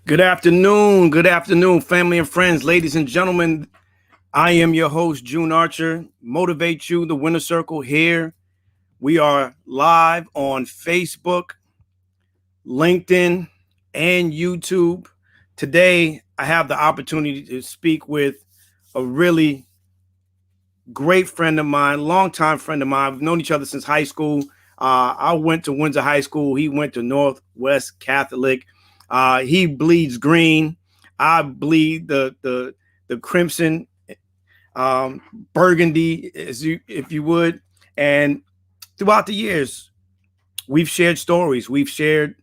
Good afternoon, family and friends, ladies and gentlemen. I am your host, June Archer. Motivate you, the Winner Circle here. We are live on Facebook, LinkedIn, and YouTube. Today, I have the opportunity to speak with a really great friend of mine, longtime friend of mine. We've known each other since high school. I went to Windsor High School. He went to Northwest Catholic. He bleeds green. I bleed the crimson, burgundy, if you would. And throughout the years, we've shared stories. We've shared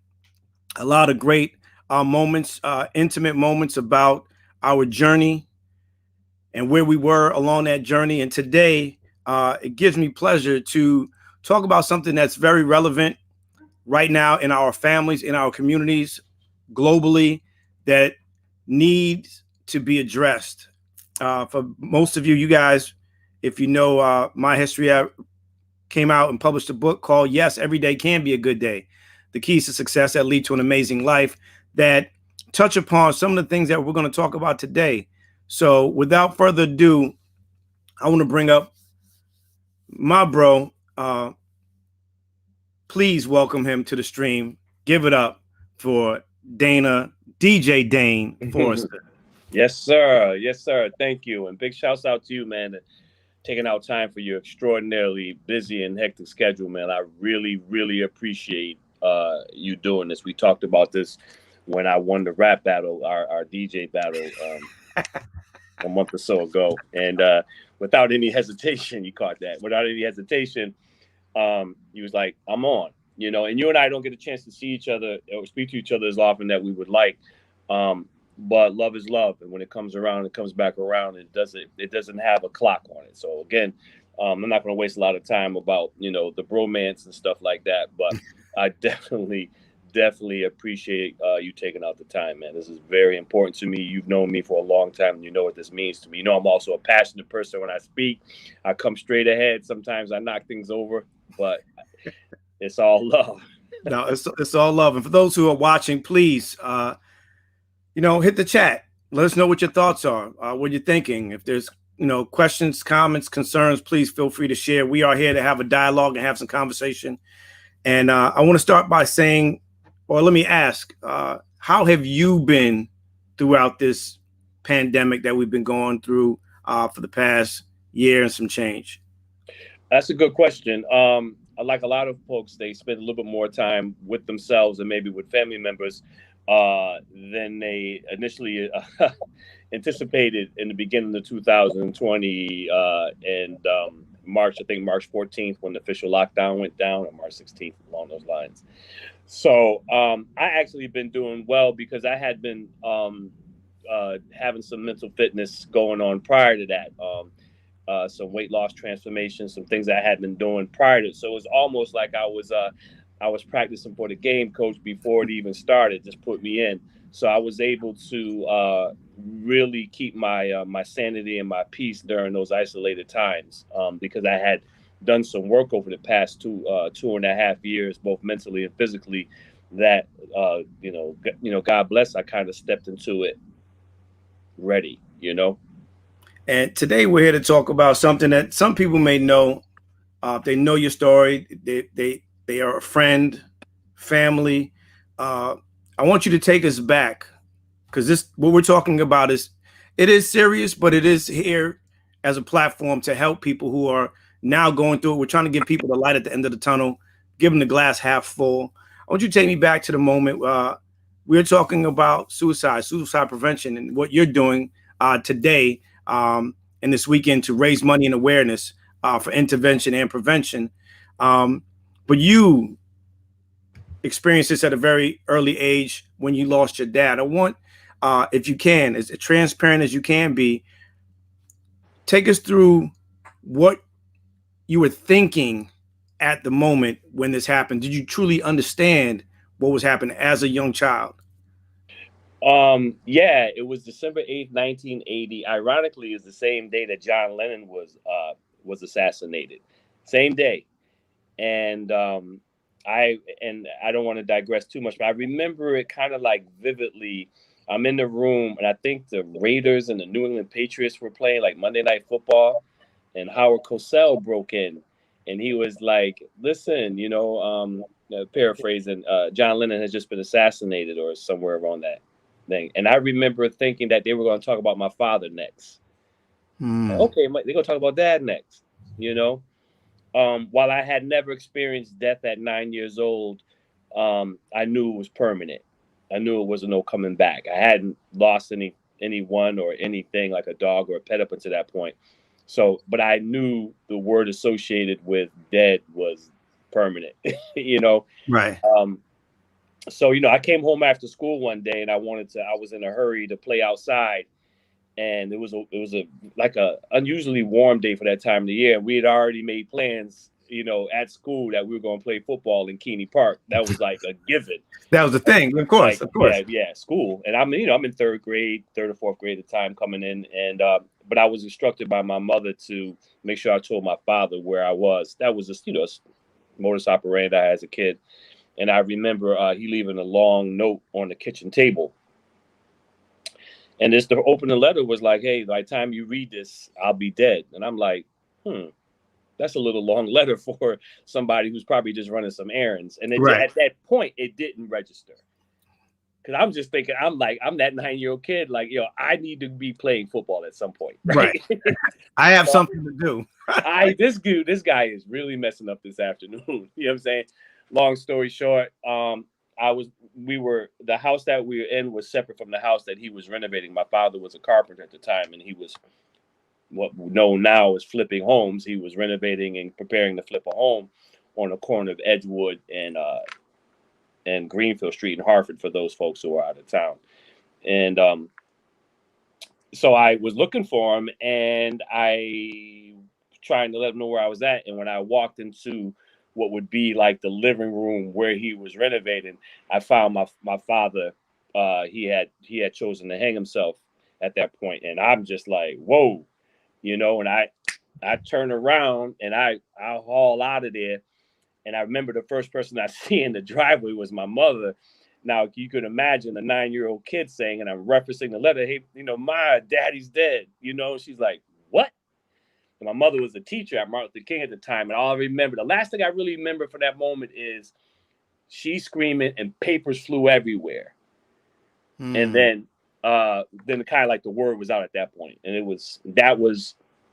a lot of great moments, intimate moments about our journey and where we were along that journey. And today, it gives me pleasure to talk about something that's very relevant right now in our families, in our communities, globally, that needs to be addressed. For most of you, you guys, if you know my history, I came out and published a book called Yes, Every Day Can Be a Good Day. The keys to success that lead to an amazing life, that touch upon some of the things that we're going to talk about today. So without further ado, I want to bring up my bro. Please welcome him to the stream. Give it up for Dana, DJ-Dane Forrester. Yes, sir. Yes, sir. Thank you. And big shouts out to you, man, taking out time for your extraordinarily busy and hectic schedule, man. I really, really appreciate you doing this. We talked about this when I won the rap battle, our DJ battle a month or so ago. And without any hesitation, you caught that. Without any hesitation, he was like, I'm on. You know, and you and I don't get a chance to see each other or speak to each other as often that we would like. But love is love, and when it comes around, it comes back around. It doesn't have a clock on it. So again, I'm not going to waste a lot of time about the bromance and stuff like that. But I definitely appreciate you taking out the time, man. This is very important to me. You've known me for a long time, and you know what this means to me. You know, I'm also a passionate person. When I speak, I come straight ahead. Sometimes I knock things over, but it's all love. No, it's all love. And for those who are watching, please, hit the chat. Let us know what your thoughts are, what you're thinking. If there's, questions, comments, concerns, please feel free to share. We are here to have a dialogue and have some conversation. And I want to start by saying, or let me ask, how have you been throughout this pandemic that we've been going through for the past year and some change? That's a good question. Like a lot of folks, they spend a little bit more time with themselves and maybe with family members than they initially anticipated in the beginning of 2020 and March, I think March 14th, when the official lockdown went down, or March 16th, along those lines. So I actually been doing well because I had been having some mental fitness going on prior to that. Some weight loss transformation, some things I had been doing prior to. So it was almost like I was practicing for the game coach before it even started. Just put me in, so I was able to really keep my sanity and my peace during those isolated times because I had done some work over the past 2.5 years, both mentally and physically. That God bless, I kind of stepped into it ready. And today we're here to talk about something that some people may know. They know your story. They are a friend, family. I want you to take us back, because what we're talking about it is serious, but it is here as a platform to help people who are now going through it. We're trying to give people the light at the end of the tunnel, give them the glass half full. I want you to take me back to the moment we're talking about suicide prevention, and what you're doing today and this weekend to raise money and awareness for intervention and prevention. But you experienced this at a very early age when you lost your dad. I want, if you can, as transparent as you can be, take us through what you were thinking at the moment when this happened. Did you truly understand what was happening as a young child? Yeah, it was December 8th, 1980. Ironically, is the same day that John Lennon was assassinated. Same day. And I don't want to digress too much, but I remember it kind of like vividly I'm in the room, and I think the Raiders and the New England Patriots were playing like Monday Night Football, and Howard Cosell broke in, and he was like, "Listen, paraphrasing, John Lennon has just been assassinated, or somewhere around that thing." And I remember thinking that they were going to talk about my father next. Okay, they're going to talk about dad next. While I had never experienced death at 9 years old, I knew it was permanent. I knew it wasn't no coming back. I hadn't lost anyone or anything like a dog or a pet up until that point. So, but I knew the word associated with dead was permanent, Right. So, I came home after school one day and I was in a hurry to play outside. And it was a unusually warm day for that time of the year. We had already made plans, at school that we were going to play football in Keeney Park. That was like a given. That was the thing, of course, of course. Yeah, school. And I'm in third or fourth grade at the time coming in, and but I was instructed by my mother to make sure I told my father where I was. That was just modus operandi as a kid. And I remember he leaving a long note on the kitchen table. And this the opening letter was like, "Hey, by the time you read this, I'll be dead." And I'm like, that's a little long letter for somebody who's probably just running some errands. And at that point, it didn't register. Because I'm just thinking, I'm that 9-year-old kid, like, I need to be playing football at some point. Right. I have something to do. This guy is really messing up this afternoon. You know what I'm saying? Long story short, the house that we were in was separate from the house that he was renovating. My father was a carpenter at the time, and he was what we know now as flipping homes. He was renovating and preparing to flip a home on the corner of Edgewood and Greenfield Street in Hartford, for those folks who are out of town. And so I was looking for him, and I trying to let him know where I was at. And when I walked into what would be like the living room where he was renovating, I found my father. He had chosen to hang himself at that point, and I'm just like, whoa, And I turn around and I haul out of there, and I remember the first person I see in the driveway was my mother. Now you could imagine a 9-year-old kid saying, and I'm referencing the letter, "Hey, my daddy's dead." She's like, "What?" And my mother was a teacher at Martin Luther King at the time. And all I remember, the last thing I really remember from that moment is she screaming and papers flew everywhere. And then kind of like the word was out at that point. And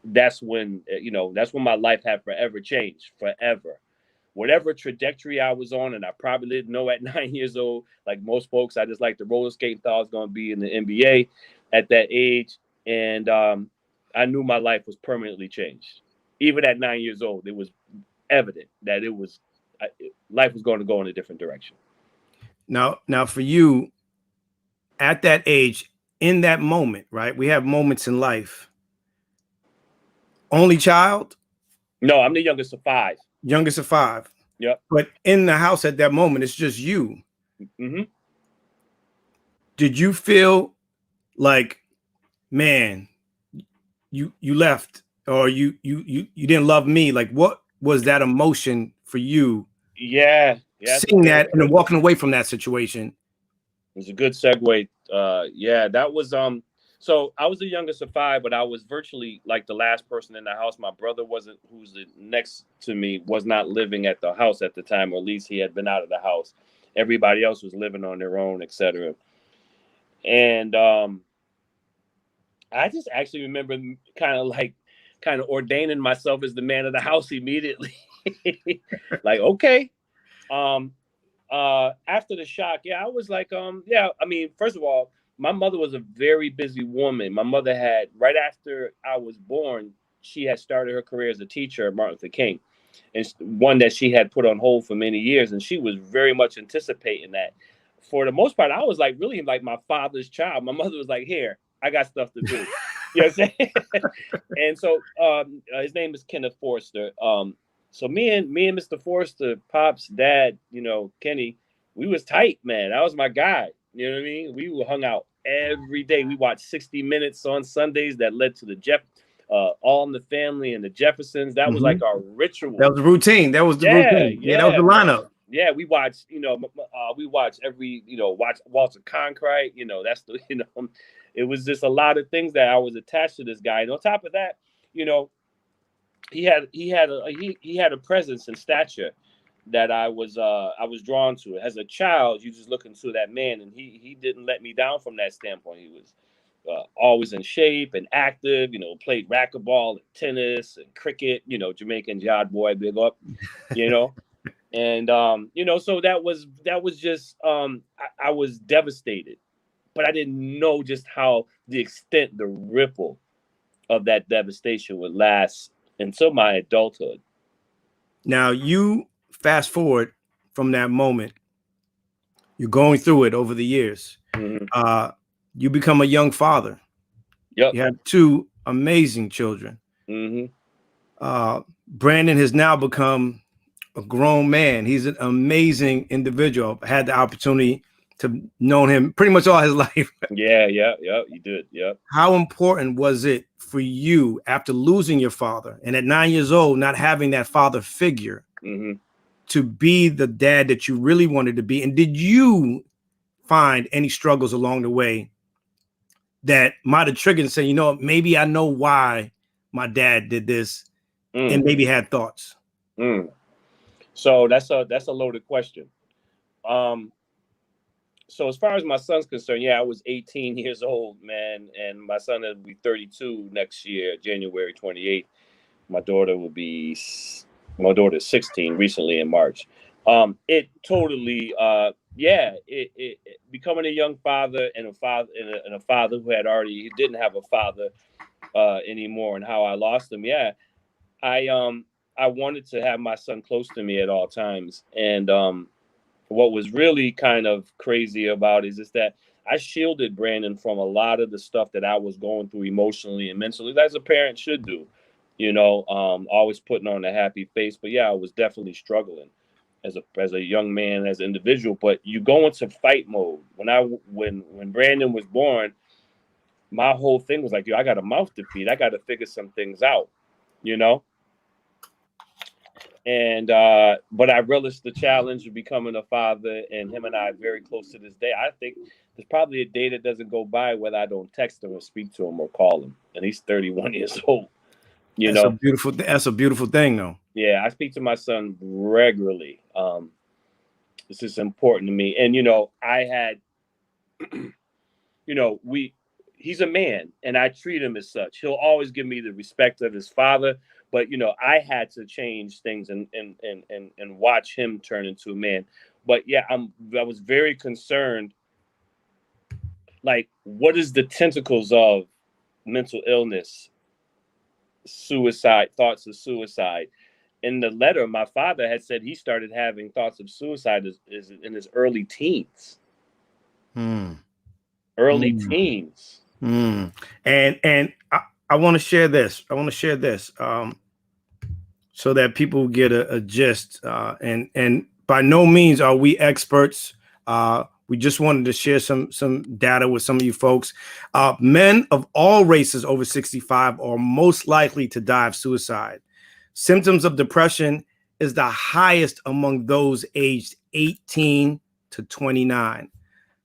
that's when my life had forever changed, forever. Whatever trajectory I was on, and I probably didn't know at 9 years old, like most folks, I just like to roller skate and thought I was going to be in the NBA at that age. And I knew my life was permanently changed. Even at 9 years old, it was evident that life was going to go in a different direction. Now for you, at that age, in that moment, right? We have moments in life. Only child? No, I'm the youngest of 5. Youngest of 5. Yep. But in the house at that moment, it's just you. Mm-hmm. Did you feel like, man, you left, or you didn't love me? Like, what was that emotion for you? Yeah. Seeing that and then walking away from that situation. It was a good segue. That was so I was the youngest of 5, but I was virtually like the last person in the house. My brother who's the next to me, was not living at the house at the time, or at least he had been out of the house. Everybody else was living on their own, etc. And I just actually remember kind of ordaining myself as the man of the house immediately. Like, okay. After the shock, I was like, first of all, my mother was a very busy woman. My mother had, right after I was born, she had started her career as a teacher at Martin Luther King, and one that she had put on hold for many years. And she was very much anticipating that. For the most part, I was like really like my father's child. My mother was like, "Here, I got stuff to do." You know what I'm saying? And so his name is Kenneth Forrester. So me and Mr. Forrester, Pops, Dad, Kenny, we was tight, man. That was my guy. You know what I mean? We hung out every day. We watched 60 Minutes on Sundays that led to the All in the Family and the Jeffersons. That was like our ritual. That was the routine. That was the routine. Yeah, that was the lineup. yeah, we watch, we watch every, watch Walter Cronkite, that's the, it was just a lot of things that I was attached to this guy. And on top of that, you know, he had a presence and stature that I was drawn to. As a child, you just looking to that man, and he didn't let me down from that standpoint. He was always in shape and active, played racquetball and tennis and cricket, Jamaican yard boy, big up, and so that was just I was devastated, but I didn't know just how the extent, the ripple of that devastation would last until my adulthood. Now you fast forward from that moment, you're going through it over the years. Mm-hmm. You become a young father. Yep. You have two amazing children. Mm-hmm. Brandon has now become a grown man. He's an amazing individual. I had the opportunity to know him pretty much all his life. Yeah, you did. Yeah. How important was it for you after losing your father and at 9 years old, not having that father figure, Mm-hmm. to be the dad that you really wanted to be? And did you find any struggles along the way that might have triggered and say, maybe I know why my dad did this, and maybe had thoughts? So that's a loaded question. So as far as my son's concerned, I was 18 years old, man, and my son will be 32 next year, January 28th. My daughter's 16 recently in March. It totally, it becoming a young father and a father who he didn't have a father anymore, and how I lost him. Yeah, I wanted to have my son close to me at all times, and what was really kind of crazy about it is that I shielded Brandon from a lot of the stuff that I was going through emotionally and mentally, as a parent should do, always putting on a happy face. But yeah, I was definitely struggling as a young man, as an individual. But you go into fight mode. When Brandon was born, my whole thing was like, I got a mouth to feed. I got to figure some things out, And but I relished the challenge of becoming a father, and him and I are very close to this day. I think there's probably a day that doesn't go by whether I don't text him or speak to him or call him. And he's 31 years old. That's a beautiful thing, though. Yeah, I speak to my son regularly. This is important to me. And I had, he's a man, and I treat him as such. He'll always give me the respect of his father. But I had to change things and watch him turn into a man. But yeah, I was very concerned. Like, what is the tentacles of mental illness, suicide, thoughts of suicide? In the letter, my father had said he started having thoughts of suicide in his early teens. Early teens. And I want to share this. So that people get a gist. And by no means are we experts. We just wanted to share some data with some of you folks. Men of all races over 65 are most likely to die of suicide. Symptoms of depression is the highest among those aged 18 to 29.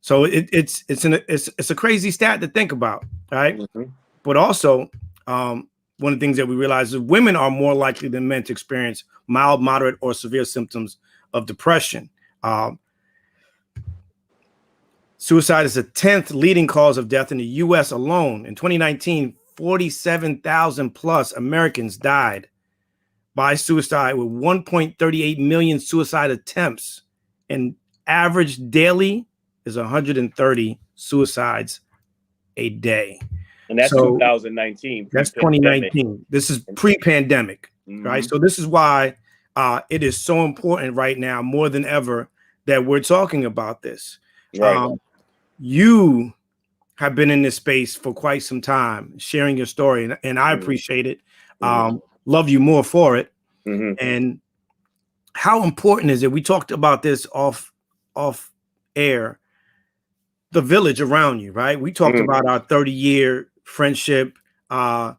So it's a crazy stat to think about, right? Mm-hmm. But also, one of the things that we realize is women are more likely than men to experience mild, moderate, or severe symptoms of depression. Suicide is the 10th leading cause of death in the U.S. alone. In 2019, 47,000 plus Americans died by suicide, with 1.38 million suicide attempts, and average daily is 130 suicides a day. And that's 2019. That's 2019. This is pre-pandemic, right? So this is why it is so important right now, more than ever, that we're talking about this. Right. You have been in this space for quite some time, sharing your story, and I appreciate it. Love you more for it. And how important is it? We talked about this off air. The village around you, right? We talked about our 30-year friendship, that,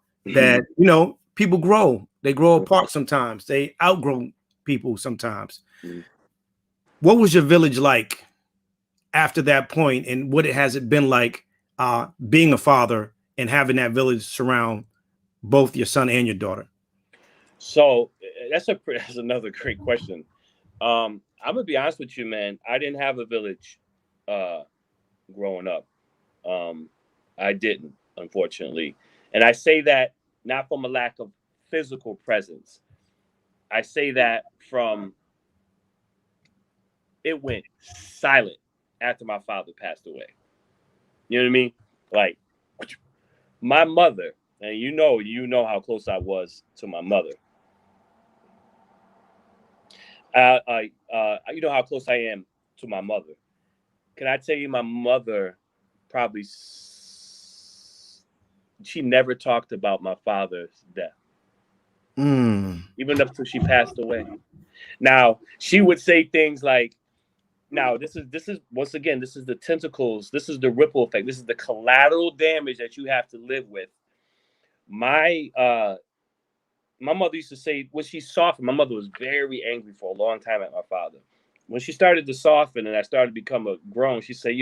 people grow. They grow apart sometimes. They outgrow people sometimes. What was your village like after that point, and what has it been like being a father and having that village surround both your son and your daughter? So that's another great question. I'm gonna be honest with you, man. I didn't have a village uh, growing up. Um, I didn't, unfortunately, and I say that not from a lack of physical presence. I say that from it went silent after my father passed away. You know what I mean? Like my mother, and you know how close I was to my mother. You know how close I am to my mother. Can I tell you, my mother probably she never talked about my father's death, even up till she passed away. Now she would say things like, "Now this is once again this is the tentacles, this is the ripple effect, this is the collateral damage that you have to live with." My my mother used to say when she softened. My mother was very angry for a long time at my father. When she started to soften and I started to become a grown, she said,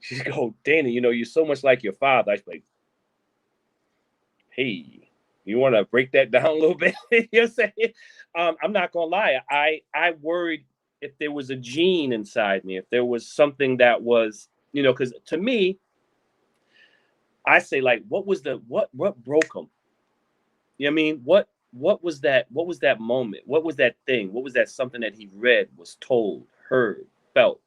she'd go, "Dana, you're so much like your father." I was like, "Hey, you want to break that down a little bit?" You know what I'm saying? I'm not gonna lie. I worried if there was a gene inside me, if there was something that was, because to me, I say like, what broke him? You know what I mean? What was that? What was that moment? What was that thing? What was that something that he read, was told, heard, felt?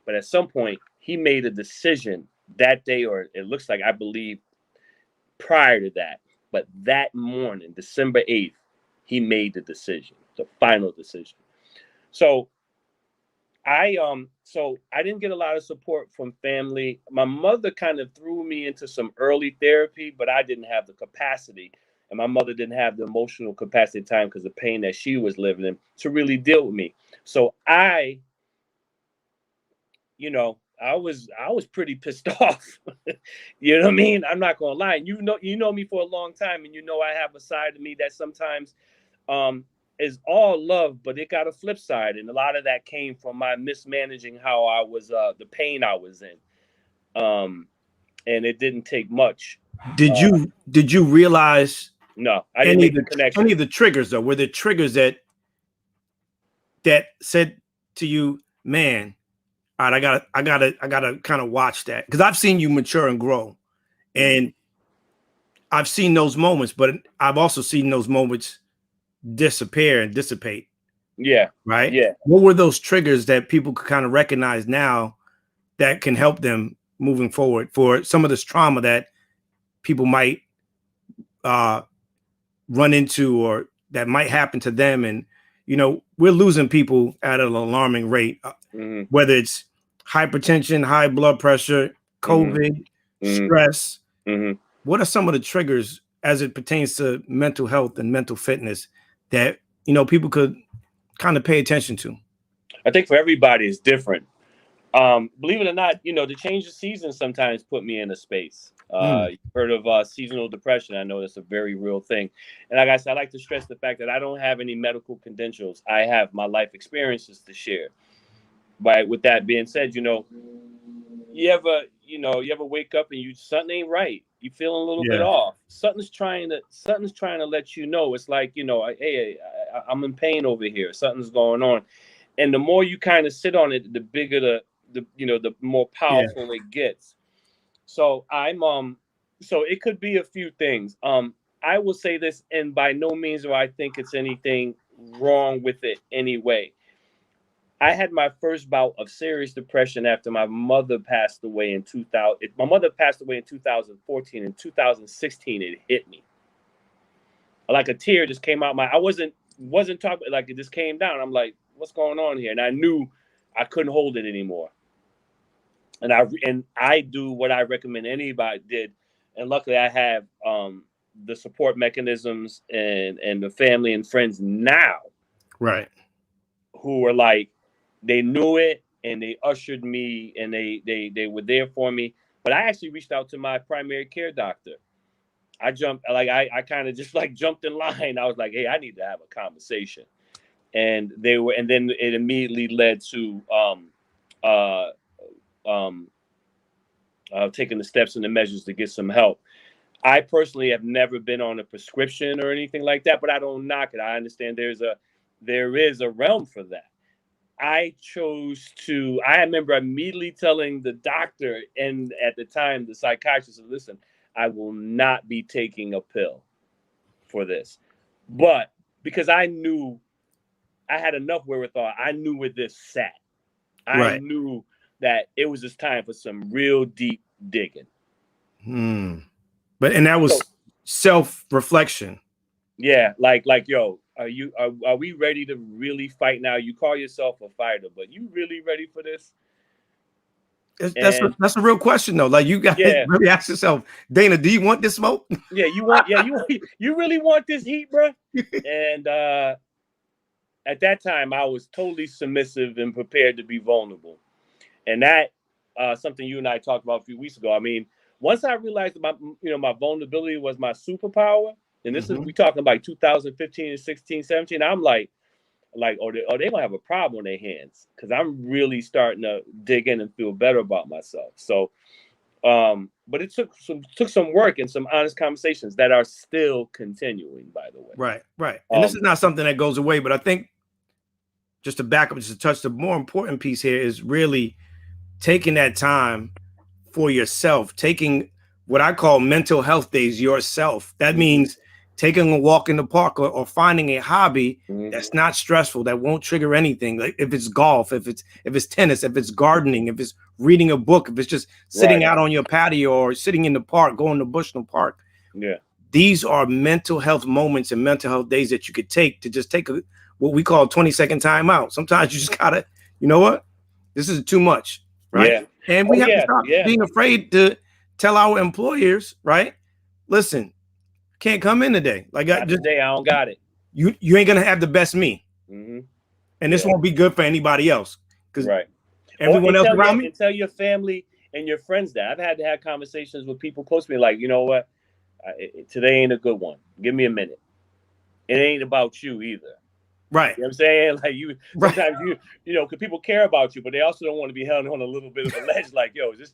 But at some point, he made a decision that day, or it looks like, I believe, prior to that. But that morning, December 8th, he made the decision, the final decision. So I didn't get a lot of support from family. My mother kind of threw me into some early therapy, but I didn't have the capacity, and my mother didn't have the emotional capacity time because of the pain that she was living in to really deal with me. So I was pretty pissed off. You know what I mean? I'm not gonna lie. And you know me for a long time, and I have a side of me that sometimes um is all love, but it got a flip side, and a lot of that came from my mismanaging how I was, the pain I was in. Um, and it didn't take much. Did Uh, you realize no, I didn't any of make the the connection. triggers though? Were there triggers that said to you, man, all right, I gotta kind of watch that, because I've seen you mature and grow, Mm-hmm. and I've seen those moments, but I've also seen those moments disappear and dissipate. Yeah, Right? yeah. What were those triggers that people could kind of recognize now that can help them moving forward for some of this trauma that people might uh, run into, or that might happen to them? And we're losing people at an alarming rate, Mm-hmm. whether it's hypertension, high blood pressure, Mm-hmm. COVID, Mm-hmm. stress. Mm-hmm. What are some of the triggers as it pertains to mental health and mental fitness that people could kind of pay attention to? I think for everybody it's different. Believe it or not, the change of season sometimes put me in a space. Mm, You've heard of seasonal depression. I know that's a very real thing. And like I said, I like to stress the fact that I don't have any medical credentials. I have my life experiences to share. Right. With that being said, you ever wake up and something ain't right. You feeling a little bit yeah. off. Something's trying to let you know. It's like, hey, I'm in pain over here. Something's going on. And the more you kind of sit on it, the bigger the more Yeah. powerful it gets. So so it could be a few things. I will say this, and by no means do I think it's anything wrong with it anyway. I had my first bout of serious depression after my mother passed away in 2000. My mother passed away in 2014. In 2016, it hit me like a tear just came out my. I wasn't talking, like it just came down. I'm like, what's going on here? And I knew I couldn't hold it anymore. And I do what I recommend anybody did, and luckily I have the support mechanisms and the family and friends now Right. who were like, they knew it and they ushered me and they were there for me. But I actually reached out to my primary care doctor. I jumped, like I kind of just like jumped in line. I was like, hey, I need to have a conversation. and then it immediately led to taking the steps and the measures to get some help. I personally have never been on a prescription or anything like that, but I don't knock it. I understand there is a realm for that. I remember immediately telling the doctor, and at the time the psychiatrist said, listen, I will not be taking a pill for this. But because I knew I had enough wherewithal, I knew where this sat. I knew that it was just time for some real deep digging. But that was self-reflection. Yeah, like yo, are we ready to really fight now? You call yourself a fighter, but you really ready for this? That's a real question though. Like you got to really ask yourself, Dana, do you want this smoke? You really want this heat, bro? And at that time, I was totally submissive and prepared to be vulnerable, and that something you and I talked about a few weeks ago. I mean, once I realized that my vulnerability was my superpower, and this is we talking about 2015 and 16, 17. I'm like, they gonna have a problem on their hands, because I'm really starting to dig in and feel better about myself. So, but it took some work and some honest conversations that are still continuing, by the way. Right. And this is not something that goes away, but I think just to back up, just to touch, the more important piece here is really taking that time for yourself, taking what I call mental health days yourself. That means taking a walk in the park or finding a hobby that's not stressful, that won't trigger anything. Like if it's golf, if it's tennis, if it's gardening, if it's reading a book, if it's just sitting out on your patio or sitting in the park, going to Bushnell Park. Yeah. These are mental health moments and mental health days that you could take to just take what we call 20-second time out. Sometimes you just gotta, you know what? This is too much, right? Yeah. And we have to stop being afraid to tell our employers, right? Listen, can't come in today. Like today, I don't got it. You ain't gonna have the best me, and this won't be good for anybody else. Because everyone else around me. And tell your family and your friends that. I've had to have conversations with people close to me, like, you know what, today ain't a good one. Give me a minute. It ain't about you either. Right. You know what I'm saying? Like sometimes because people care about you, but they also don't want to be held on a little bit of a ledge. Like, yo, is this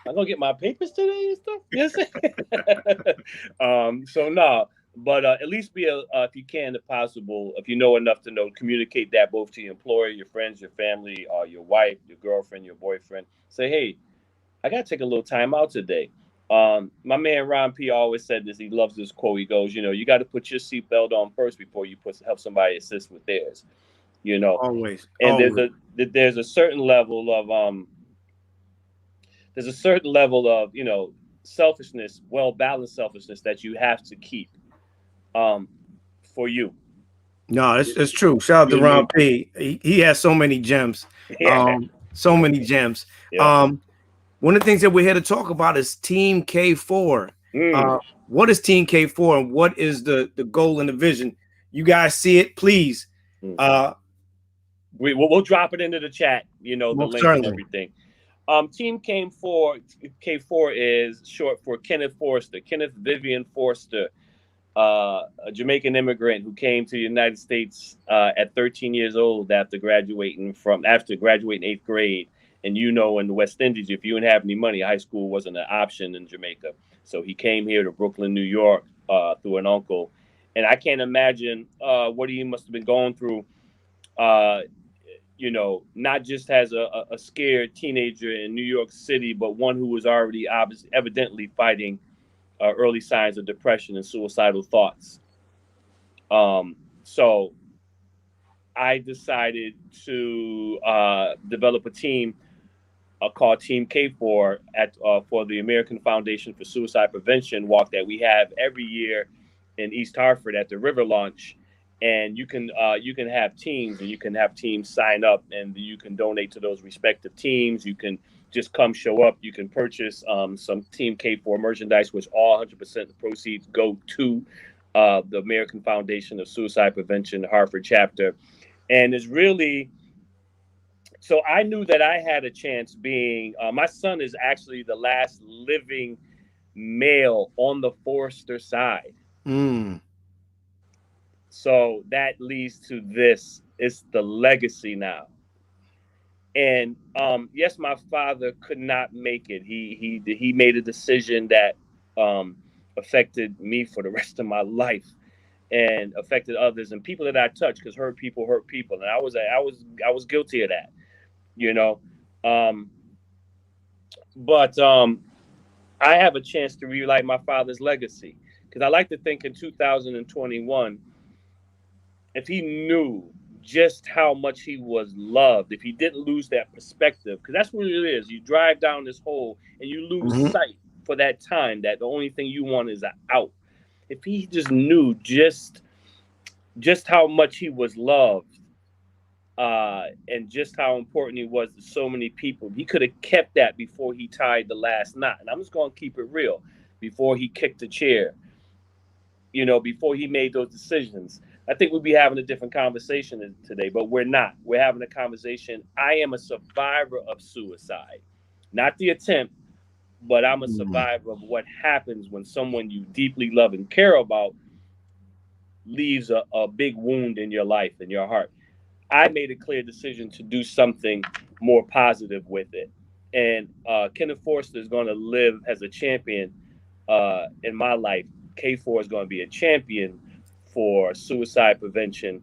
I'm gonna get my papers today and stuff. You know what I'm saying? So no, but at least be if you can, if possible, if you know enough to know, communicate that both to your employer, your friends, your family, your wife, your girlfriend, your boyfriend. Say, hey, I gotta take a little time out today. My man Ron P always said this. He loves this quote. He goes, you got to put your seatbelt on first before you help somebody assist with theirs. Always. And there's a certain level of selfishness, well balanced selfishness that you have to keep for you. No, it's true. Shout out to Ron P. He has so many gems. So many gems. Yeah. One of the things that we're here to talk about is Team KForr. What is Team KForr, and what is the goal and the vision? You guys see it, please. We'll drop it into the chat, the link and everything. Team KForr is short for Kenneth Forrester, Kenneth Vivian Forrester, a Jamaican immigrant who came to the United States at 13 years old after graduating 8th grade. And in the West Indies, if you didn't have any money, high school wasn't an option in Jamaica. So he came here to Brooklyn, New York, through an uncle. And I can't imagine what he must have been going through, not just as a scared teenager in New York City, but one who was already evidently fighting early signs of depression and suicidal thoughts. So I decided to develop a team called Team KForr for the American Foundation for Suicide Prevention walk that we have every year in East Hartford at the River Launch. And you can have teams, and you can have teams sign up, and you can donate to those respective teams. You can just come show up. You can purchase some Team KForr merchandise, which all 100% of the proceeds go to the American Foundation of Suicide Prevention, Hartford chapter. And it's really, so I knew that I had a chance being, my son is actually the last living male on the Forrester side. So that leads to this. It's the legacy now. And yes, my father could not make it. He made a decision that affected me for the rest of my life, and affected others and people that I touched, because hurt people hurt people, and I was guilty of that, you know. Um, but I have a chance to relight my father's legacy, because I like to think in 2021, if he knew just how much he was loved, if he didn't lose that perspective, because that's what it is. You drive down this hole and you lose sight for that time that the only thing you want is an out. If he just knew just how much he was loved, and just how important he was to so many people, he could have kept that before he tied the last knot. And I'm just going to keep it real. Before he kicked the chair, before he made those decisions, I think we'd be having a different conversation today, but we're not. We're having a conversation. I am a survivor of suicide, not the attempt, but I'm a survivor of what happens when someone you deeply love and care about leaves a big wound in your life, in your heart. I made a clear decision to do something more positive with it. And Kenneth Forrester is going to live as a champion in my life. KForr is going to be a champion for suicide prevention,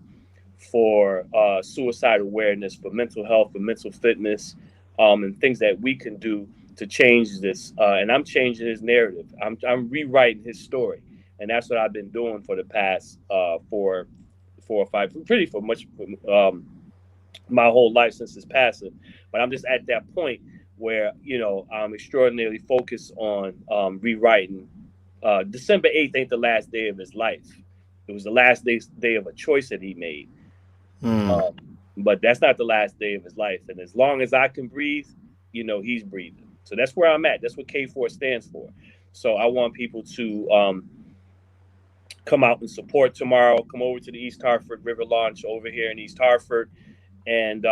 for suicide awareness, for mental health, for mental fitness, and things that we can do to change this. And I'm changing his narrative. I'm rewriting his story. And that's what I've been doing for the past 4 or 5, pretty for much my whole life since his passing. But I'm just at that point where, I'm extraordinarily focused on rewriting. December 8th ain't the last day of his life. It was the last day of a choice that he made. But that's not the last day of his life. And as long as I can breathe, he's breathing. So that's where I'm at. That's what KForr stands for. So I want people to come out and support tomorrow. Come over to the East Hartford River Launch over here in East Hartford, and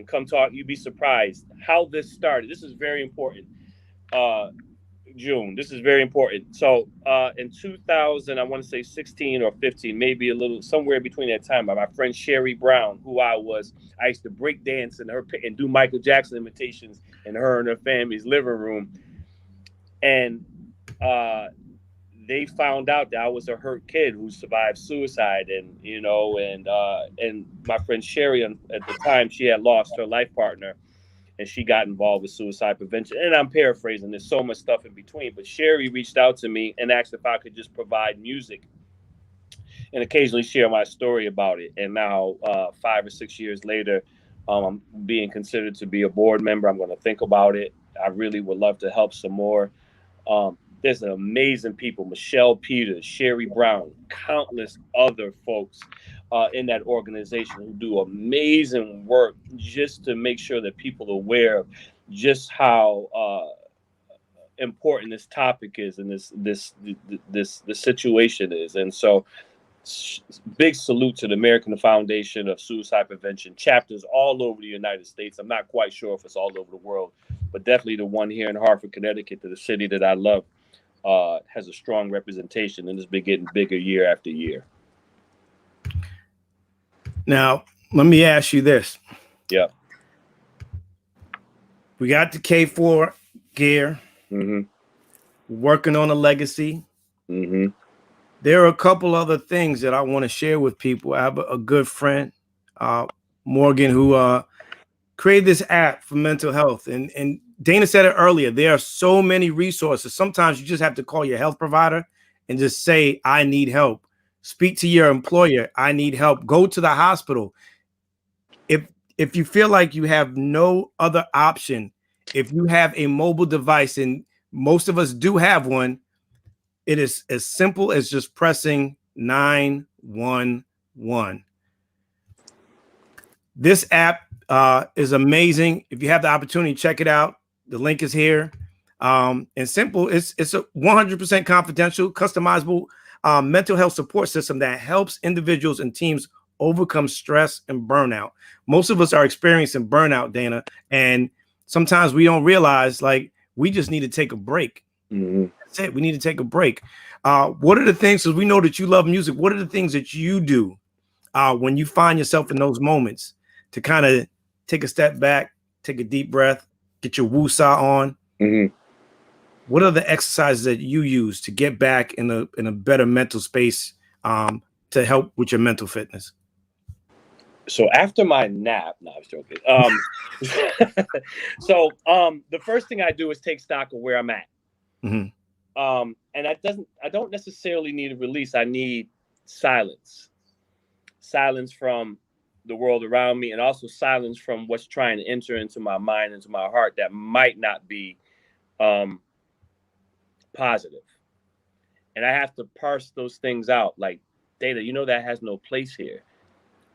come talk. You'd be surprised how this started. This is very important. June. This is very important. So in 2000, I want to say 16 or 15, maybe a little somewhere between that time, my friend Sherry Brown, who I used to break dance in her and do Michael Jackson imitations in her and her family's living room. And they found out that I was a hurt kid who survived suicide, and my friend Sherry, at the time, she had lost her life partner, and she got involved with suicide prevention. And I'm paraphrasing, there's so much stuff in between, but Sherry reached out to me and asked if I could just provide music and occasionally share my story about it. And now 5 or 6 years later, I'm being considered to be a board member. I'm going to think about it. I really would love to help some more. There's amazing people, Michelle Peters, Sherry Brown, countless other folks in that organization who do amazing work just to make sure that people are aware of just how important this topic is and this situation is. And so big salute to the American Foundation of Suicide Prevention, chapters all over the United States. I'm not quite sure if it's all over the world, but definitely the one here in Hartford, Connecticut, the city that I love, has a strong representation, and it's been getting bigger year after year. Now, let me ask you this. Yeah. We got the KForr gear. Working on a legacy. There are a couple other things that I want to share with people. I have a good friend, Morgan, who created this app for mental health. And Dana said it earlier. There are so many resources. Sometimes you just have to call your health provider and just say, I need help. Speak to your employer. I need help. Go to the hospital. If you feel like you have no other option, if you have a mobile device, and most of us do have one, it is as simple as just pressing 911. This app is amazing. If you have the opportunity, check it out. The link is here. And simple. It's a 100% confidential, customizable mental health support system that helps individuals and teams overcome stress and burnout. Most of us are experiencing burnout, Dana, and sometimes we don't realize, like, we just need to take a break. That's it. We need to take a break. What are the things, because we know that you love music, what are the things that you do when you find yourself in those moments to kind of take a step back, take a deep breath, get your woo-saw on? Mm-hmm. What are the exercises that you use to get back in a better mental space to help with your mental fitness? So after my nap, no, I was joking. So the first thing I do is take stock of where I'm at. Mm-hmm. And I don't necessarily need a release. I need silence from the world around me, and also silence from what's trying to enter into my mind, into my heart, that might not be positive. And I have to parse those things out, like, Data, that has no place here.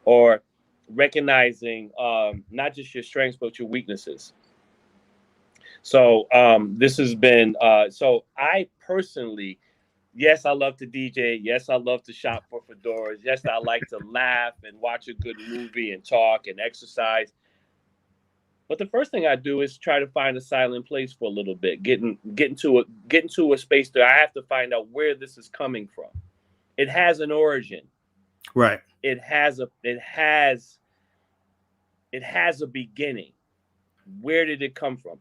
Or recognizing not just your strengths, but your weaknesses. So this has been, so I personally, yes, I love to DJ. Yes, I love to shop for fedoras. Yes, I like to laugh and watch a good movie and talk and exercise. But the first thing I do is try to find a silent place for a little bit, get into a space that I have to find out where this is coming from. It has an origin. Right. It has a beginning. Where did it come from?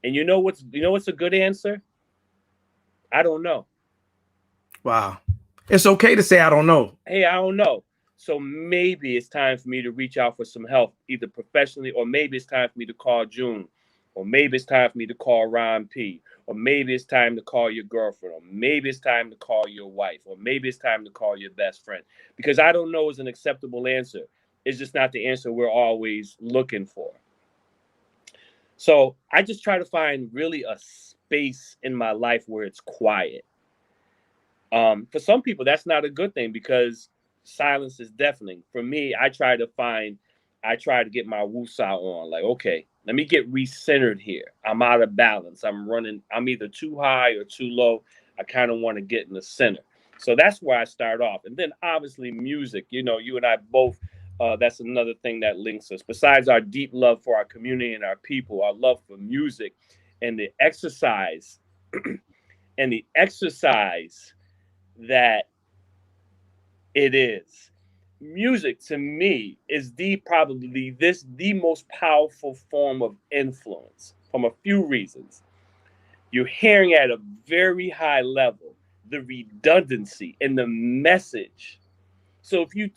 And you know what's a good answer? I don't know. Wow. It's okay to say I don't know. Hey, I don't know. So maybe it's time for me to reach out for some help, either professionally, or maybe it's time for me to call June, or maybe it's time for me to call Ron P, or maybe it's time to call your girlfriend, or maybe it's time to call your wife, or maybe it's time to call your best friend. Because I don't know is an acceptable answer. It's just not the answer we're always looking for. So I just try to find really a space in my life where it's quiet. For some people, that's not a good thing because silence is deafening. For me, I try to get my woosah on. Like, okay, let me get recentered here. I'm out of balance. I'm either too high or too low. I kind of want to get in the center. So that's where I start off. And then obviously music, you and I both, that's another thing that links us. Besides our deep love for our community and our people, our love for music and the exercise that it is. Music to me is probably the most powerful form of influence from a few reasons. You're hearing at a very high level the redundancy and the message. So if you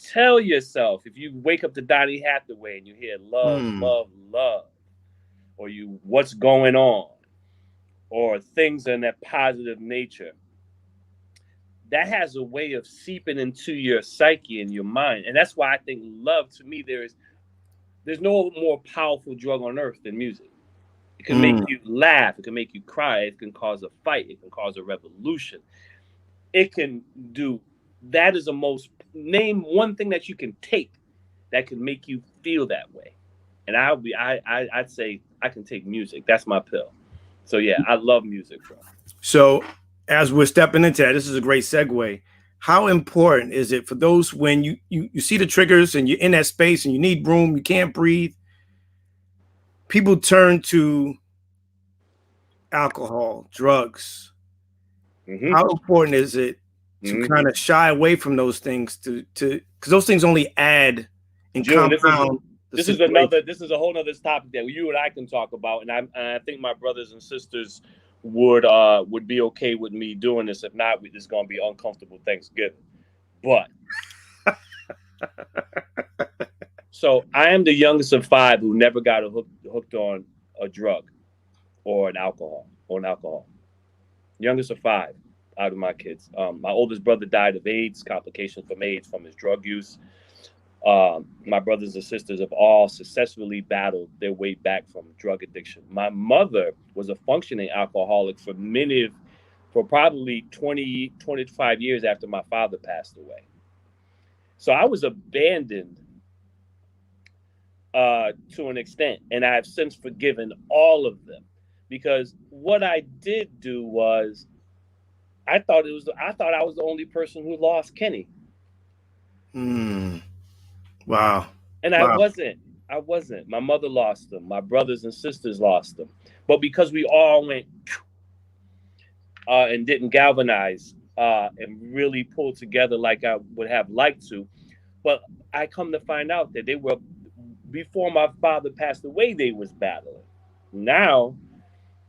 wake up to Donny Hathaway and you hear love, love, love, or what's going on, or things in that positive nature, that has a way of seeping into your psyche and your mind. And that's why I think love, to me, there's no more powerful drug on earth than music. It can make you laugh. It can make you cry. It can cause a fight. It can cause a revolution. It can do, that is name one thing that you can take that can make you feel that way. And I'd say I can take music. That's my pill. So yeah, I love music, bro. So as we're stepping into that, this is a great segue. How important is it for those when you see the triggers and you're in that space and you need room, you can't breathe? People turn to alcohol, drugs. Mm-hmm. How important is it to kind of shy away from those things to because those things only add and June, compound. This is a whole nother topic that you and I can talk about, and I think my brothers and sisters would be okay with me doing this. If not, this is going to be uncomfortable Thanksgiving. But so I am the youngest of 5 who never got hooked on a drug or an alcohol. Youngest of 5 out of my kids. My oldest brother died of AIDS, complications from AIDS from his drug use. My brothers and sisters have all successfully battled their way back from drug addiction. My mother was a functioning alcoholic for probably 20, 25 years after my father passed away. So I was abandoned to an extent, and I have since forgiven all of them, because what I did do was I thought I was the only person who lost Kenny. Wow. And I wasn't. My mother lost them. My brothers and sisters lost them. But because we all went and didn't galvanize, and really pull together like I would have liked to. But I come to find out that they were, before my father passed away, they was battling. Now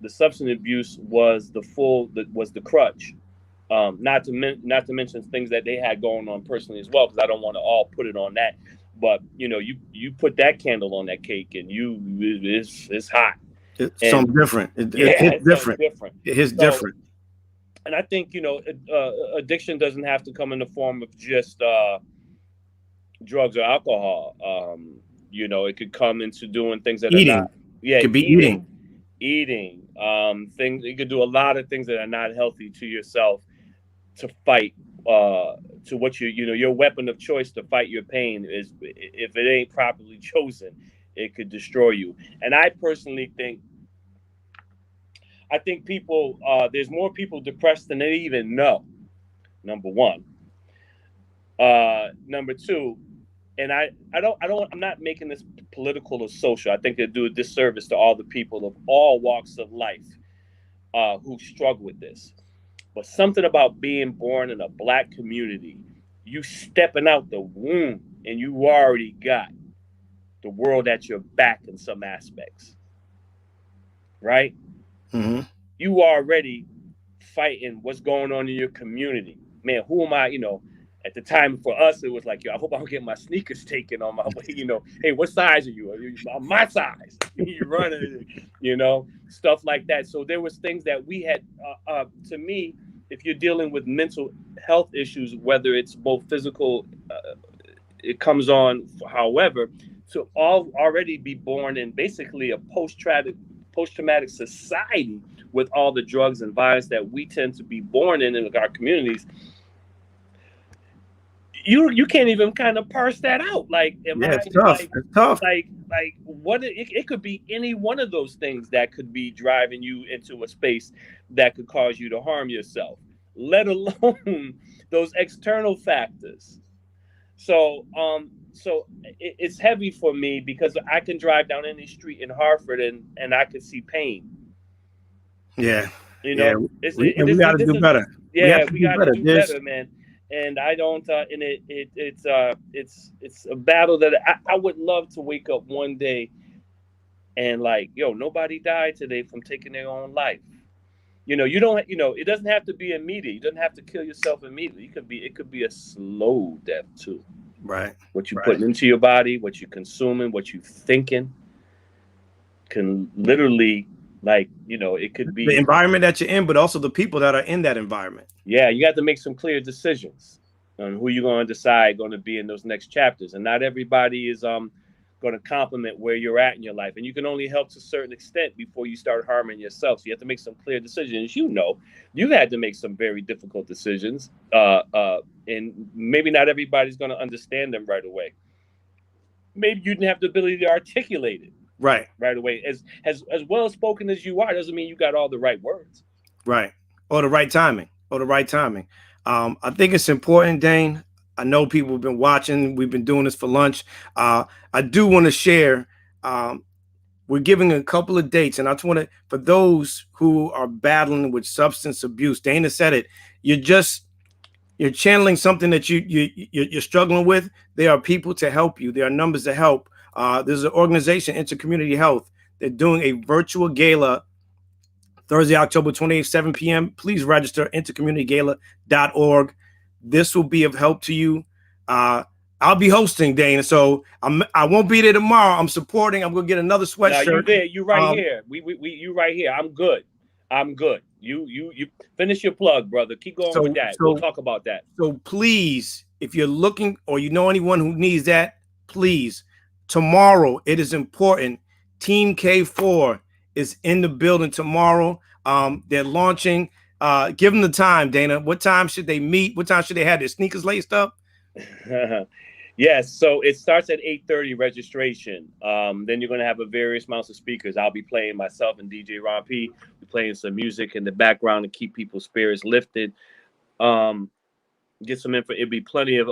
the substance abuse was the crutch. Not to mention things that they had going on personally as well, because I don't want to all put it on that. But you put that candle on that cake, and it's hot. It's And something different. yeah, It's it's something different. different. It's So, different. and I think addiction doesn't have to come in the form of just drugs or alcohol. It could come into doing things that are Eating. not. Yeah, Could be eating, eating. eating. Things you could do a lot of things that are not healthy to yourself to fight. To what your weapon of choice to fight your pain is, if it ain't properly chosen, it could destroy you. And I personally think. I think people, there's more people depressed than they even know. Number one. Number two, and I'm not making this political or social. I think it do a disservice to all the people of all walks of life who struggle with this. But something about being born in a black community, you stepping out the womb and you already got the world at your back in some aspects, right? Mm-hmm. You already fighting what's going on in your community. Man, who am I? At the time for us, it was like, yo, I hope I don't get my sneakers taken on my way. Hey, what size are you? Are you my size? You running, stuff like that. So there was things that we had. To me, if you're dealing with mental health issues, whether it's both physical, it comes on. However, to already be born in basically a post-traumatic society with all the drugs and violence that we tend to be born in our communities, you can't even kind of parse that out. Like, Yeah, it's tough. It's tough. like what it could be any one of those things that could be driving you into a space that could cause you to harm yourself, let alone those external factors. So it's heavy for me because I can drive down any street in Hartford and I can see pain. Yeah. You Yeah. know, We got to do better. We have yeah, to we do got to better. do better, man. And I don't, and it's a battle that I would love to wake up one day and like, yo, nobody died today from taking their own life. You don't, it doesn't have to be immediate. You don't have to kill yourself immediately. It could be a slow death too. Right. What you Right. putting into your body, what you consuming, what you thinking can literally, like, it could The be. environment that you're in, but also the people that are in that environment. Yeah, you got to make some clear decisions on who you're going to decide going to be in those next chapters. And not everybody is going to complement where you're at in your life. And you can only help to a certain extent before you start harming yourself. So you have to make some clear decisions. You've had to make some very difficult decisions. And maybe not everybody's going to understand them right away. Maybe you didn't have the ability to articulate it Right. right away. As well spoken as you are doesn't mean you got all the right words. Right. Or the right timing. I think it's important, Dane. I know people have been watching. We've been doing this for lunch. I do want to share. We're giving a couple of dates, and I just want to, for those who are battling with substance abuse, Dana said it. You're channeling something that you're struggling with. There are people to help you. There are numbers to help. There's an organization, Intercommunity Health. They're doing a virtual gala Thursday, October 28th, 7 p.m. Please register, intercommunitygala.org. This will be of help to you. I'll be hosting, Dana, so I won't be there tomorrow. I'm supporting. I'm gonna get another sweatshirt. No, you there? You right here. You right here. I'm good. You finish your plug, brother. Keep going with that. We'll talk about that. So please, if you're looking or you know anyone who needs that, please. Tomorrow, it is important. Team KForr is in the building tomorrow. They're launching. Give them the time, Dana. What time should they meet? What time should they have their sneakers laced up? Yes, so it starts at 8:30 registration. Then you're going to have a various amounts of speakers. I'll be playing myself and DJ Ron P. We're playing some music in the background to keep people's spirits lifted. Get some info. It'll be plenty of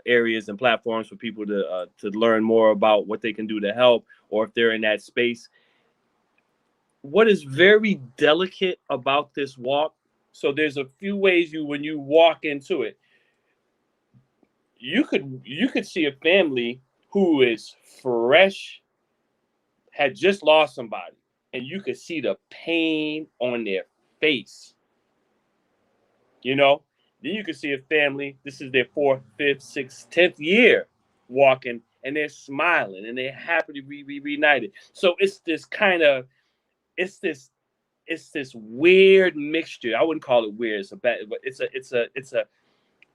areas and platforms for people to learn more about what they can do to help, or if they're in that space. What is very delicate about this walk So there's a few ways when you walk into it, you could see a family who is fresh, had just lost somebody, and you could see the pain on their face. You know, then you could see a family, this is their 4th, 5th, 6th, 10th year walking, and they're smiling and they're happy to be reunited. So it's this kind of, it's this weird mixture. I wouldn't call it weird. It's a bad, but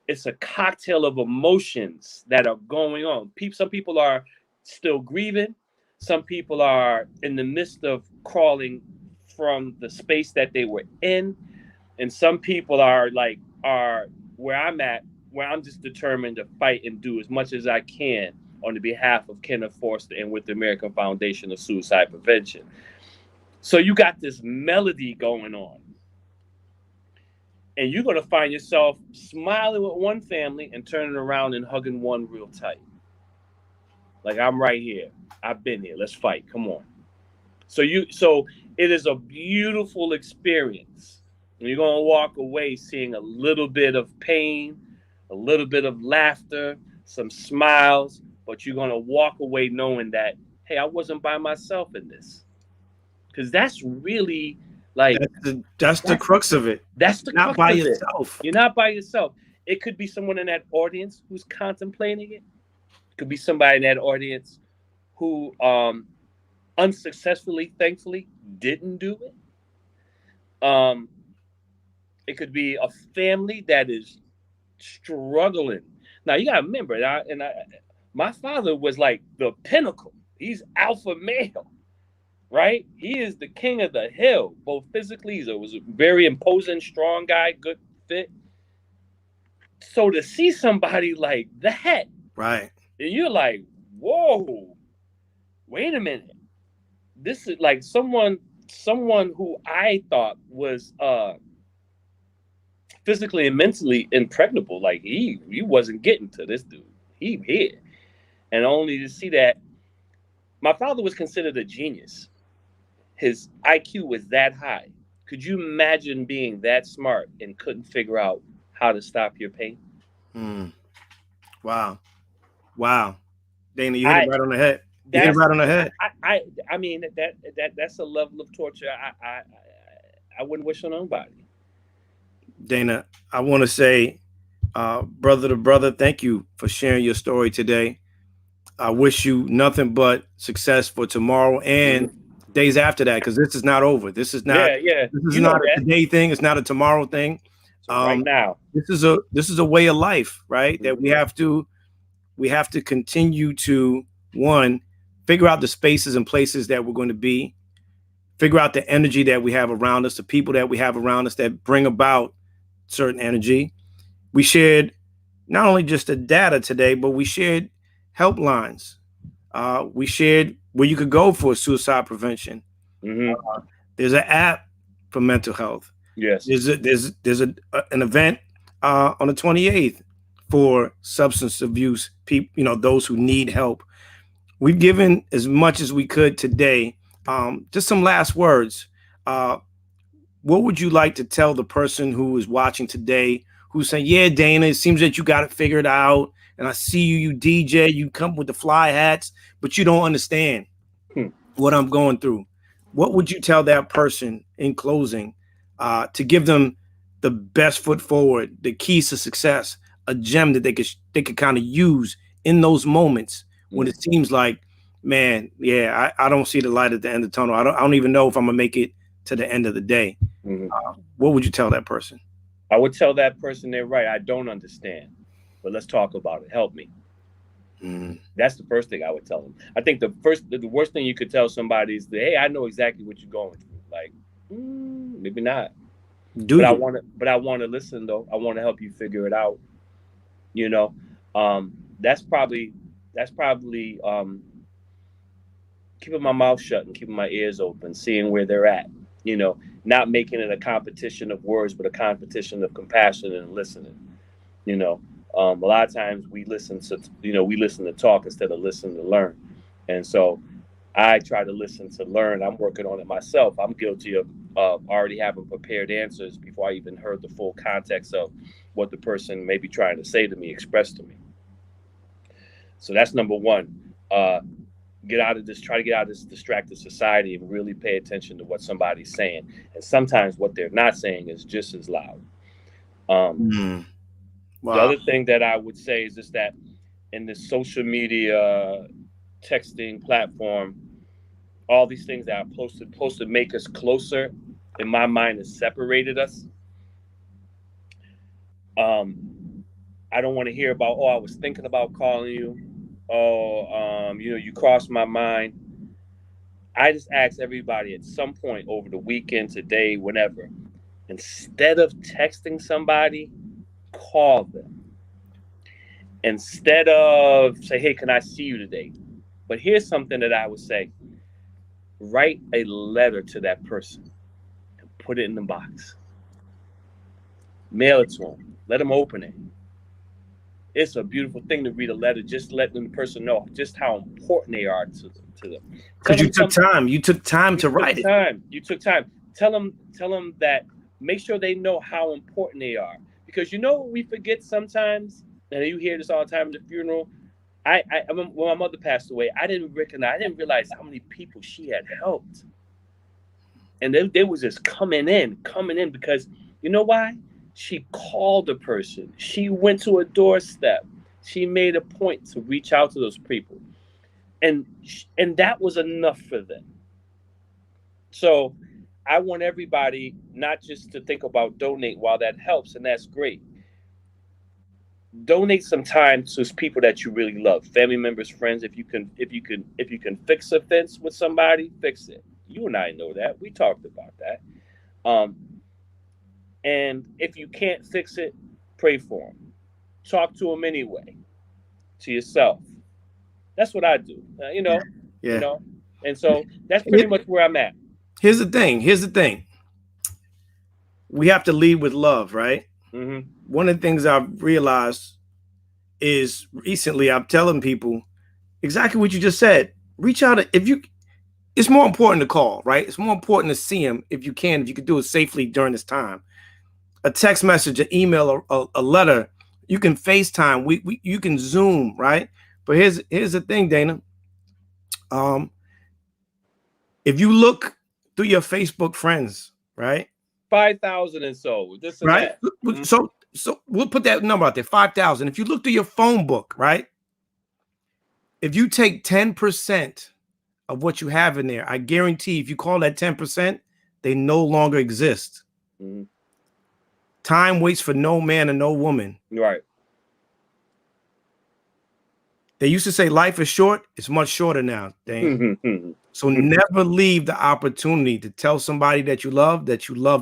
it's a cocktail of emotions that are going on. Some people are still grieving. Some people are in the midst of crawling from the space that they were in. And some people are where I'm at, where I'm just determined to fight and do as much as I can on the behalf of Kenneth Forrester and with the American Foundation of Suicide Prevention. So you got this melody going on. And you're going to find yourself smiling with one family and turning around and hugging one real tight. Like, I'm right here. I've been here. Let's fight. Come on. So it is a beautiful experience. And you're going to walk away seeing a little bit of pain, a little bit of laughter, some smiles, but you're going to walk away knowing that, hey, I wasn't by myself in this. Because that's really like... That's the crux of it. That's the not by yourself. You're not by yourself. It could be someone in that audience who's contemplating it. It could be somebody in that audience who unsuccessfully, thankfully, didn't do it. It could be a family that is struggling. Now, you got to remember, my father was like the pinnacle. He's alpha male, right? He is the king of the hill, both physically. He was a very imposing, strong guy, good fit. So to see somebody like that, right, and you're like, whoa, wait a minute. This is like someone who I thought was physically and mentally impregnable. Like he wasn't getting to this dude. He here. And only to see that my father was considered a genius. His IQ was that high. Could you imagine being that smart and couldn't figure out how to stop your pain? Wow. Dana, you hit it right on the head. You hit it right on the head. I mean that's a level of torture I wouldn't wish on nobody. Dana, I want to say, brother to brother, thank you for sharing your story today. I wish you nothing but success for tomorrow and days after that, because this is not over. This is not. This is not a today thing. It's not a tomorrow thing. Right now, this is a way of life, right? That we have to continue to, one, figure out the spaces and places that we're going to be, figure out the energy that we have around us, the people that we have around us that bring about certain energy. We shared not only just the data today, but we shared helplines. We shared where you could go for suicide prevention. There's an app for mental health. Yes. There's an event on the 28th for substance abuse people, those who need help. We've given as much as we could today. Just some last words. What would you like to tell the person who is watching today, who's saying, yeah, Dana, it seems that you got it figured out, and I see you DJ, you come with the fly hats, but you don't understand what I'm going through. What would you tell that person in closing to give them the best foot forward, the keys to success, a gem that they could kind of use in those moments when it seems like, man, yeah, I don't see the light at the end of the tunnel. I don't even know if I'm gonna make it to the end of the day. What would you tell that person? I would tell that person they're right. I don't understand, but let's talk about it. Help me. That's the first thing I would tell them. I think the worst thing you could tell somebody is that, hey, I know exactly what you're going through. Like, maybe not. But I want to listen though. I want to help you figure it out. That's probably keeping my mouth shut and keeping my ears open, seeing where they're at. Not making it a competition of words, but a competition of compassion and listening. A lot of times we listen to talk instead of listen to learn. And so I try to listen to learn. I'm working on it myself. I'm guilty of already having prepared answers before I even heard the full context of what the person may be trying to say to me, express to me. So that's number one. Get out of this, try to get out of this distracted society and really pay attention to what somebody's saying. And sometimes what they're not saying is just as loud. Wow. The other thing that I would say is just that in this social media texting platform, all these things that are supposed to make us closer, in my mind, has separated us. I don't want to hear about, oh, I was thinking about calling you. Oh, you crossed my mind. I just ask everybody at some point over the weekend, today, whenever, instead of texting somebody, call them. Instead of say, hey, can I see you today? But here's something that I would say. Write a letter to that person and put it in the box. Mail it to them. Let them open it. It's a beautiful thing to read a letter, just letting the person know just how important they are to them. Because you took time. You took time to write it. You took time. Tell them that. Make sure they know how important they are. Because you know what we forget sometimes, and you hear this all the time at the funeral. When my mother passed away, I didn't realize how many people she had helped, and they was just coming in because you know why? She called a person. She went to a doorstep. She made a point to reach out to those people, and that was enough for them. So I want everybody not just to think about donate, while that helps, and that's great. Donate some time to people that you really love, family members, friends. If you can fix a fence with somebody, fix it. You and I know that. We talked about that. And if you can't fix it, pray for them. Talk to them anyway, to yourself. That's what I do. Yeah. And so that's pretty much where I'm at. Here's the thing. We have to lead with love, right? Mm-hmm. One of the things I've realized is recently I'm telling people exactly what you just said. Reach out. It's more important to call, right? It's more important to see them if you can do it safely during this time. A text message, an email, a letter. You can FaceTime. You can Zoom, right? But here's the thing, Dana. If you look through your Facebook friends, right? 5,000 and so this and right? that. Mm-hmm. So we'll put that number out there, 5,000. If you look through your phone book, right? If you take 10% of what you have in there, I guarantee if you call that 10%, they no longer exist. Mm-hmm. Time waits for no man and no woman. Right. They used to say life is short. It's much shorter now, Dane. Mm-hmm. So never leave the opportunity to tell somebody that you love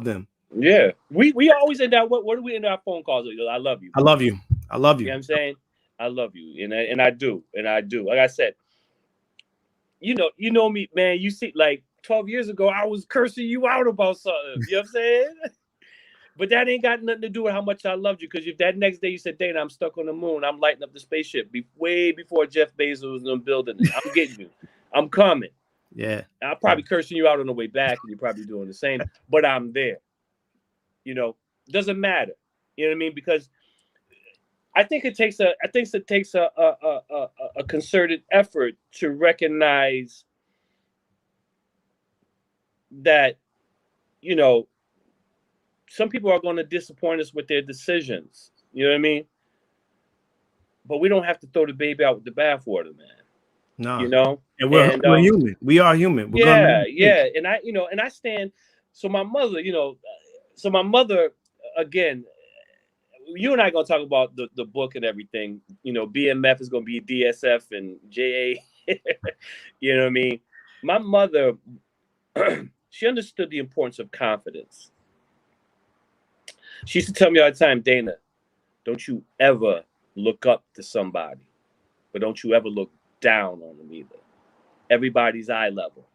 them. Yeah. We always end up, what do we end our phone calls with? I love you. I love you. I love you. You know what I'm saying? I love you. And I do. Like I said, you know me, man. You see, like 12 years ago, I was cursing you out about something. You know what I'm saying? But that ain't got nothing to do with how much I loved you. Because if that next day you said, Dana, I'm stuck on the moon, I'm lighting up the spaceship way before Jeff Bezos was building it. I'm getting you. I'm coming. Yeah. I'll probably cursing you out on the way back, and you're probably doing the same. But I'm there. Doesn't matter. You know what I mean? Because I think it takes a concerted effort to recognize that, some people are going to disappoint us with their decisions. You know what I mean? But we don't have to throw the baby out with the bathwater, man. No. And we're human. We are human. Yeah. And I stand. So my mother, again, you and I are going to talk about the book and everything. BMF is going to be DSF and JA. You know what I mean? My mother, she understood the importance of confidence. She used to tell me all the time, Dana, don't you ever look up to somebody, but don't you ever look down on them either. Everybody's eye level.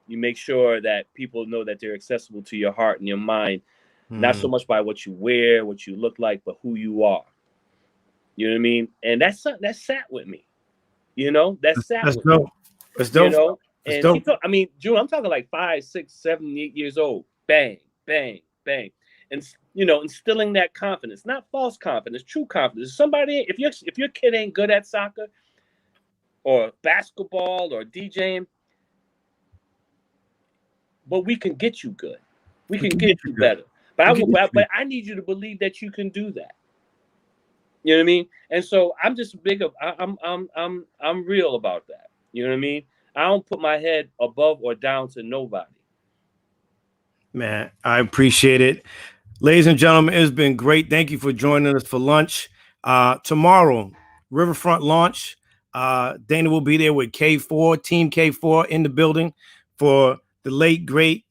You make sure that people know that they're accessible to your heart and your mind, not so much by what you wear, what you look like, but who you are. You know what I mean? And that's something that sat with me. That sat with me. That's dope. And he I mean, June, I'm talking like 5, 6, 7, 8 years old. Bang, bang, bang. And instilling that confidence, not false confidence, true confidence. Somebody, if your kid ain't good at soccer or basketball or DJing, but we can get you good. We can get you better. But I need you to believe that you can do that. You know what I mean? And so I'm just I'm real about that. You know what I mean? I don't put my head above or down to nobody. Man, I appreciate it. Ladies and gentlemen, it's been great. Thank you for joining us for lunch. Tomorrow, Riverfront launch. Dana will be there with KForr, Team KForr in the building for the late, great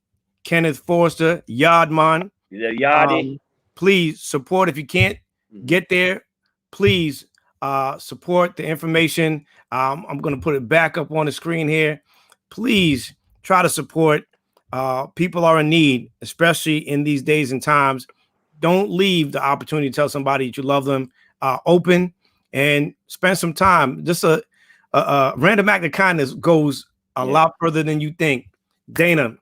Kenneth Forrester, Yardman. Yeah, Yardy. Please support if you can't get there. Please support the information. I'm going to put it back up on the screen here. Please try to support. People are in need, especially in these days and times. Don't leave the opportunity to tell somebody that you love them. Open and spend some time. Just a random act of kindness goes a lot further than you think. Dana,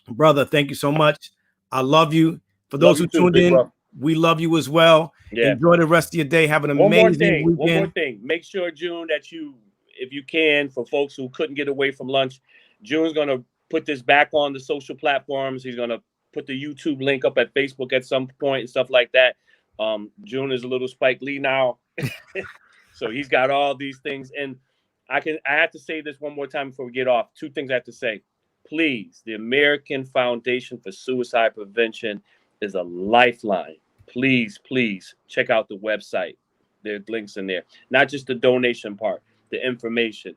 brother, thank you so much. I love you. For those who tuned in, we love you as well. Yeah. Enjoy the rest of your day. Have an amazing weekend. One more thing. Make sure, June, that if you can, for folks who couldn't get away from lunch, June's going to put this back on the social platforms. He's going to put the YouTube link up at Facebook at some point and stuff like that. June is a little Spike Lee now. So he's got all these things. And I have to say this one more time before we get off. 2 things I have to say. Please, the American Foundation for Suicide Prevention is a lifeline. Please, please check out the website. There's links in there. Not just the donation part, the information.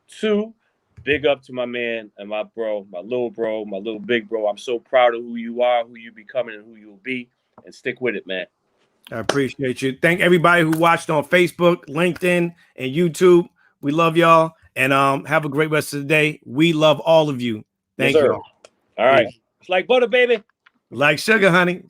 2, big up to my man and my bro, my little big bro. I'm so proud of who you are, who you becoming, and who you'll be. And stick with it, man. I appreciate you. Thank everybody who watched on Facebook, LinkedIn, and YouTube. We love y'all. And have a great rest of the day. We love all of you. Thank you. All right. It's like butter, baby. Like sugar, honey.